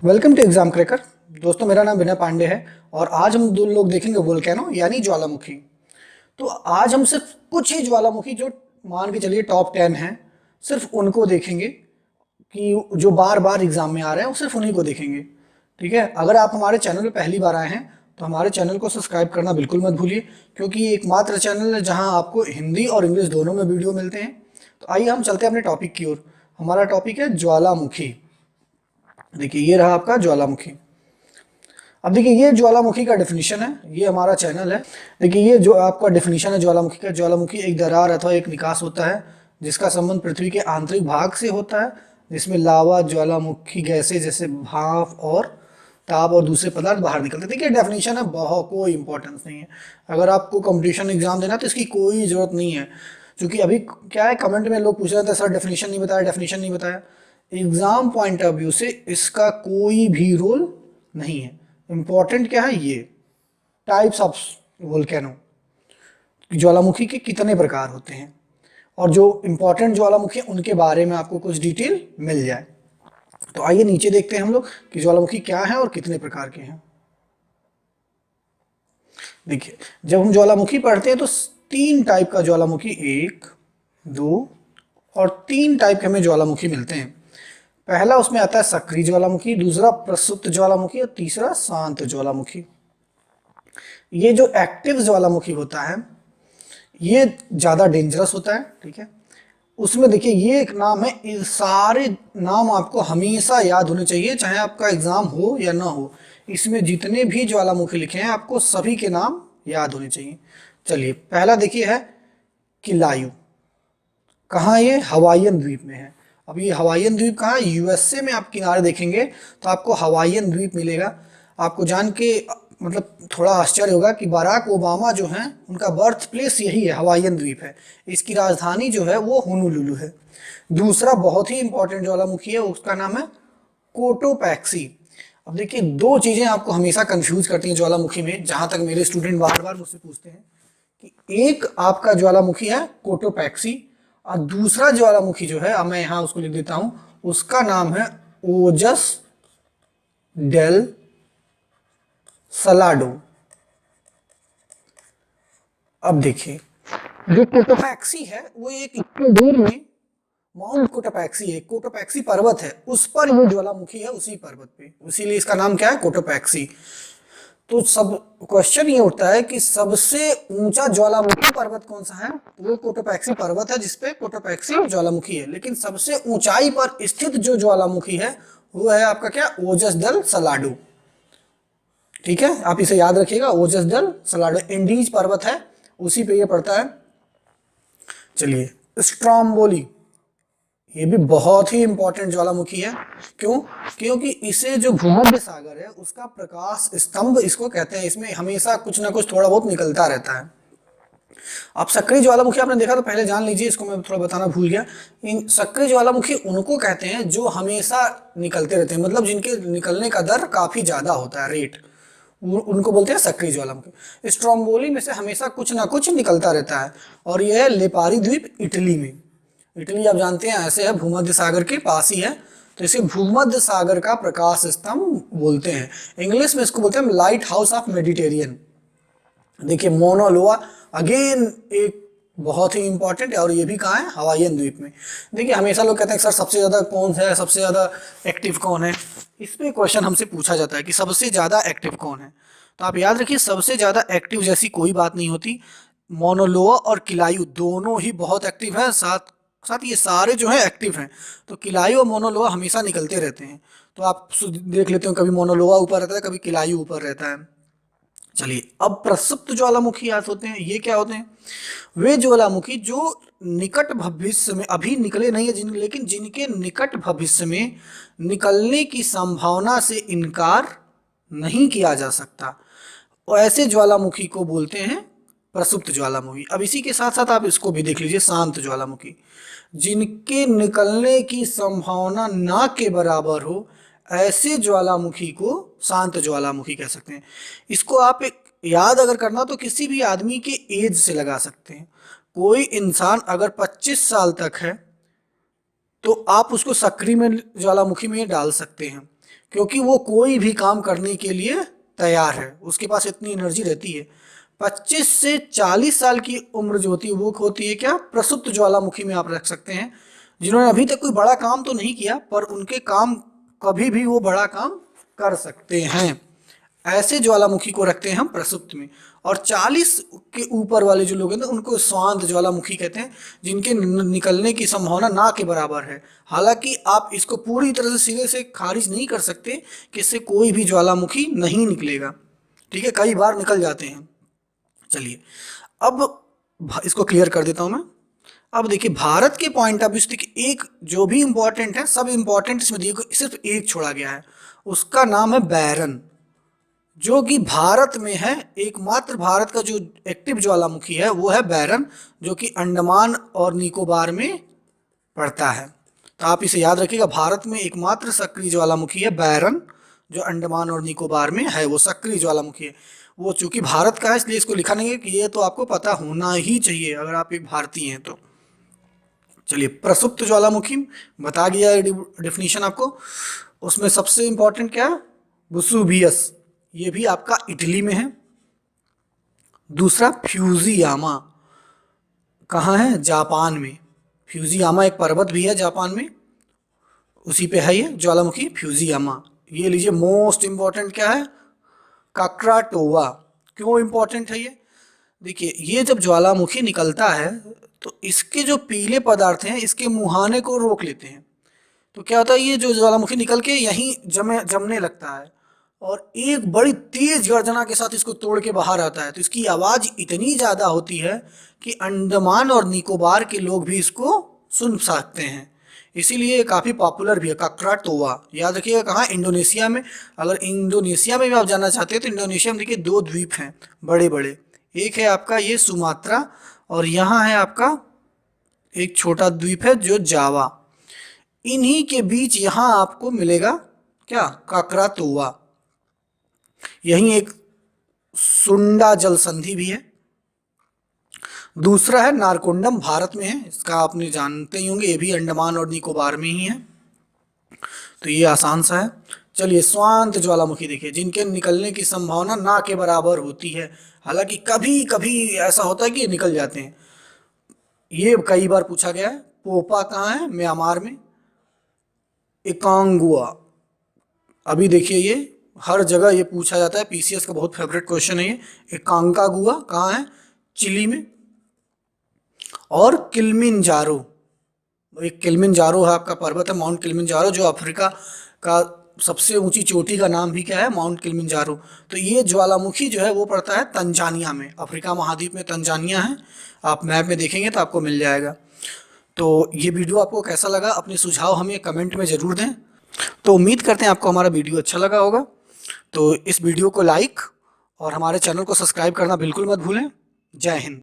Welcome to exam cracker. दोस्तों, मेरा नाम विनय पांडे है और आज हम दो लोग देखेंगे वोल्केनो यानी ज्वालामुखी। तो आज हम सिर्फ कुछ ही ज्वालामुखी जो मान के चलिए टॉप 10 हैं, सिर्फ उनको देखेंगे कि जो बार बार एग्जाम में आ रहे हैं वो सिर्फ उन्हीं को देखेंगे। ठीक है, अगर आप हमारे चैनल पे पहली बार आए हैं तो हमारे चैनल को सब्सक्राइब करना बिल्कुल मत भूलिए, क्योंकि ये एकमात्र चैनल है जहां आपको हिंदी और इंग्लिश दोनों में वीडियो मिलते हैं। तो आइए हम चलते हैं अपने टॉपिक की ओर। हमारा टॉपिक है ज्वालामुखी। देखिए, ये रहा आपका ज्वालामुखी। अब देखिए, ये ज्वालामुखी का डेफिनेशन है, ये हमारा चैनल है। देखिए, ये जो आपका डेफिनेशन है ज्वालामुखी का, ज्वालामुखी एक दरार अथवा एक निकास होता है जिसका संबंध पृथ्वी के आंतरिक भाग से होता है, जिसमें लावा ज्वालामुखी गैसें जैसे भाप और ताप और दूसरे पदार्थ बाहर निकलते हैं। देखिए, डेफिनेशन है, बहुत कोई इंपॉर्टेंस नहीं है। अगर आपको कंपटीशन एग्जाम देना तो इसकी कोई ज़रूरत नहीं है, क्योंकि अभी क्या है, कमेंट में लोग पूछ रहे थे सर डेफिनेशन नहीं बताया, डेफिनेशन नहीं बताया। एग्जाम पॉइंट ऑफ व्यू से इसका कोई भी रोल नहीं है। इंपॉर्टेंट क्या है, ये टाइप्स ऑफ वोल्केनो, ज्वालामुखी के कितने प्रकार होते हैं, और जो इंपॉर्टेंट ज्वालामुखी हैं उनके बारे में आपको कुछ डिटेल मिल जाए। तो आइए नीचे देखते हैं हम लोग कि ज्वालामुखी क्या है और कितने प्रकार के हैं। देखिए, जब हम ज्वालामुखी पढ़ते हैं तो तीन टाइप का ज्वालामुखी, एक, दो और तीन टाइप के हमें ज्वालामुखी मिलते हैं। पहला उसमें आता है सक्रिय ज्वालामुखी, दूसरा प्रसुप्त ज्वालामुखी और तीसरा शांत ज्वालामुखी। ये जो एक्टिव ज्वालामुखी होता है ये ज़्यादा डेंजरस होता है। ठीक है, उसमें देखिए ये एक नाम है, ये सारे नाम आपको हमेशा याद होने चाहिए, चाहे आपका एग्जाम हो या ना हो। इसमें जितने भी ज्वालामुखी लिखे हैं आपको सभी के नाम याद होने चाहिए। चलिए, पहला देखिए है किलायु। कहाँ, ये हवाईयन द्वीप में है। अब ये हवाईयन द्वीप कहाँ, यूएसए में आप किनारे देखेंगे तो आपको हवाईयन द्वीप मिलेगा। आपको जान के मतलब थोड़ा आश्चर्य होगा कि बराक ओबामा जो हैं उनका बर्थ प्लेस यही है, हवाईयन द्वीप है। इसकी राजधानी जो है वो होनोलुलु है। दूसरा बहुत ही इंपॉर्टेंट ज्वालामुखी है, उसका नाम है कोटोपैक्सी। अब देखिए, दो चीजें आपको हमेशा कंफ्यूज करती हैं ज्वालामुखी में, जहां तक मेरे स्टूडेंट बार बार मुझसे पूछते हैं कि एक आपका ज्वालामुखी है कोटोपैक्सी, और दूसरा ज्वालामुखी जो है, अब मैं यहां उसको लिख देता हूं, उसका नाम है ओजस डेल सलाडो। अब देखिए, जो कोटोपैक्सी है वो एक इतनी दूर में माउंट कोटोपैक्सी है, कोटोपैक्सी पर्वत है, उस पर ये ज्वालामुखी है, उसी पर्वत पे, इसीलिए इसका नाम क्या है, कोटोपैक्सी। तो सब क्वेश्चन ये उठता है कि सबसे ऊंचा ज्वालामुखी पर्वत कौन सा है, तो वो कोटोपैक्सी पर्वत है जिसपे कोटोपैक्सी ज्वालामुखी है। लेकिन सबसे ऊंचाई पर स्थित जो ज्वालामुखी है वो है आपका क्या, ओजस डल सलाडो। ठीक है, आप इसे याद रखिएगा, ओजस डल सलाडो इंडीज पर्वत है, उसी पे ये पड़ता है। चलिए, स्ट्रोम्बोली, ये भी बहुत ही इंपॉर्टेंट ज्वालामुखी है। क्यों, क्योंकि इसे जो भूमध्य सागर है उसका प्रकाश स्तंभ इसको कहते हैं, इसमें हमेशा कुछ ना कुछ थोड़ा बहुत निकलता रहता है। अब सक्रिय ज्वालामुखी आपने देखा तो पहले जान लीजिए, इसको मैं थोड़ा बताना भूल गया। इन सक्रिय ज्वालामुखी उनको कहते हैं जो हमेशा निकलते रहते हैं, मतलब जिनके निकलने का दर काफी ज्यादा होता है, रेट, उनको बोलते हैं सक्रिय ज्वालामुखी। स्ट्रोम्बोली में से हमेशा कुछ ना कुछ निकलता रहता है, और यह है लेपारी द्वीप, इटली में। इटली आप जानते हैं ऐसे है, भूमध्य सागर के पास ही है, तो इसे भूमध्य सागर का प्रकाश स्तंभ बोलते हैं। इंग्लिश में इसको बोलते हैं लाइट हाउस ऑफ मेडिटेरियन। देखिए, मोनोलोआ अगेन एक बहुत ही इंपॉर्टेंट है, और ये भी कहाँ है, हवाईयन द्वीप में। देखिए, हमेशा लोग कहते हैं सर सबसे ज्यादा कौन है, सबसे ज्यादा एक्टिव कौन है, इस पे क्वेश्चन हमसे पूछा जाता है कि सबसे ज्यादा एक्टिव कौन है। तो आप याद रखिए, सबसे ज्यादा एक्टिव जैसी कोई बात नहीं होती। मोनोलोआ और किलायु दोनों ही बहुत एक्टिव है, साथ साथ ये सारे जो है एक्टिव हैं। तो किलायु और मोनोलोआ हमेशा निकलते रहते हैं। तो आप देख लेते हो, कभी मोनोलोआ ऊपर रहता है, कभी किलायु ऊपर रहता है। चलिए, अब प्रसुप्त ज्वालामुखी याद होते हैं, ये क्या होते हैं, वे ज्वालामुखी जो निकट भविष्य में अभी निकले नहीं है, लेकिन जिनके निकट भविष्य में निकलने की संभावना से इनकार नहीं किया जा सकता, और ऐसे ज्वालामुखी को बोलते हैं प्रसुप्त ज्वालामुखी। अब इसी के साथ साथ आप इसको भी देख लीजिए, शांत ज्वालामुखी, जिनके निकलने की संभावना ना के बराबर हो, ऐसे ज्वालामुखी को शांत ज्वालामुखी कह सकते हैं। इसको आप एक याद अगर करना तो किसी भी आदमी के एज से लगा सकते हैं। कोई इंसान अगर 25 साल तक है तो आप उसको सक्रिय में ज्वालामुखी में डाल सकते हैं, क्योंकि वो कोई भी काम करने के लिए तैयार है, उसके पास इतनी एनर्जी रहती है। 25 से 40 साल की उम्र जो होती है वो होती है क्या, प्रसुप्त ज्वालामुखी में आप रख सकते हैं, जिन्होंने अभी तक कोई बड़ा काम तो नहीं किया पर उनके काम कभी भी वो बड़ा काम कर सकते हैं, ऐसे ज्वालामुखी को रखते हैं हम प्रसुप्त में। और 40 के ऊपर वाले जो लोग हैं ना उनको स्वांत ज्वालामुखी कहते हैं, जिनके निकलने की संभावना ना के बराबर है। हालांकि आप इसको पूरी तरह से सिरे से खारिज नहीं कर सकते कि इससे कोई भी ज्वालामुखी नहीं निकलेगा, ठीक है, कई बार निकल जाते हैं। चलिए अब इसको क्लियर कर देता हूं मैं। अब देखिए भारत के पॉइंट ऑफ व्यू से देखिए, एक जो भी इंपॉर्टेंट है, सब इंपॉर्टेंट इसमें दिए गए, सिर्फ एक छोड़ा गया है, उसका नाम है बैरन, जो कि भारत में है। एकमात्र भारत का जो एक्टिव ज्वालामुखी है वो है बैरन, जो कि अंडमान और निकोबार में पड़ता है। तो आप इसे याद रखिएगा, भारत में एकमात्र सक्रिय ज्वालामुखी है बैरन, जो अंडमान और निकोबार में है, वो सक्रिय ज्वालामुखी है। वो चूंकि भारत का है इसलिए इसको लिखा नहीं है, कि ये तो आपको पता होना ही चाहिए अगर आप एक भारतीय हैं तो। चलिए प्रसुप्त ज्वालामुखी बता गया है डेफिनेशन आपको। उसमें सबसे इंपॉर्टेंट क्या है, वेसुवियस, ये भी आपका इटली में है। दूसरा फ्यूजियामा, कहाँ है, जापान में। फ्यूजियामा एक पर्वत भी है जापान में, उसी पे है ये ज्वालामुखी फ्यूजियामा। ये लीजिए मोस्ट इंपॉर्टेंट क्या है, काक्राटोवा। क्यों इंपॉर्टेंट है ये, देखिए ये जब ज्वालामुखी निकलता है तो इसके जो पीले पदार्थ हैं इसके मुहाने को रोक लेते हैं, तो क्या होता है, ये जो ज्वालामुखी निकल के यहीं जमने लगता है और एक बड़ी तेज गर्जना के साथ इसको तोड़ के बाहर आता है। तो इसकी आवाज़ इतनी ज़्यादा होती है कि अंडमान और निकोबार के लोग भी इसको सुन सकते हैं, इसीलिए ये काफ़ी पॉपुलर भी है काक्राटोवा। याद रखिएगा कहाँ, इंडोनेशिया में। अगर इंडोनेशिया में भी आप जाना चाहते हैं तो इंडोनेशिया में देखिए 2 द्वीप हैं बड़े बड़े, एक है आपका ये सुमात्रा और यहाँ है आपका एक छोटा द्वीप है जो जावा। इन्हीं के बीच यहाँ आपको मिलेगा क्या, काक्रातोवा। यहीं एक सुंडा जल संधि भी है। दूसरा है नारकोंडम, भारत में है, इसका आपने जानते ही होंगे, ये भी अंडमान और निकोबार में ही है, तो ये आसान सा है। चलिए स्वांत ज्वालामुखी देखिए, जिनके निकलने की संभावना ना के बराबर होती है, हालांकि कभी कभी ऐसा होता है कि निकल जाते हैं। ये कई बार पूछा गया है। पोपा कहाँ है, म्यांमार में। इकांगुआ, अभी देखिए ये हर जगह ये पूछा जाता है, पीसीएस का बहुत फेवरेट क्वेश्चन है ये। इकांकागुआ कहाँ है, चिली में। और किलिमंजारो, एक किलिमंजारो है आपका पर्वत है, माउंट किलिमंजारो, जो अफ्रीका का सबसे ऊंची चोटी का नाम भी क्या है, माउंट किलिमंजारो। तो ये ज्वालामुखी जो है वो पड़ता है तंजानिया में, अफ्रीका महाद्वीप में तंजानिया है, आप मैप में देखेंगे तो आपको मिल जाएगा। तो ये वीडियो आपको कैसा लगा, अपने सुझाव हमें कमेंट में ज़रूर दें। तो उम्मीद करते हैं आपको हमारा वीडियो अच्छा लगा होगा। तो इस वीडियो को लाइक और हमारे चैनल को सब्सक्राइब करना बिल्कुल मत भूलें। जय हिंद।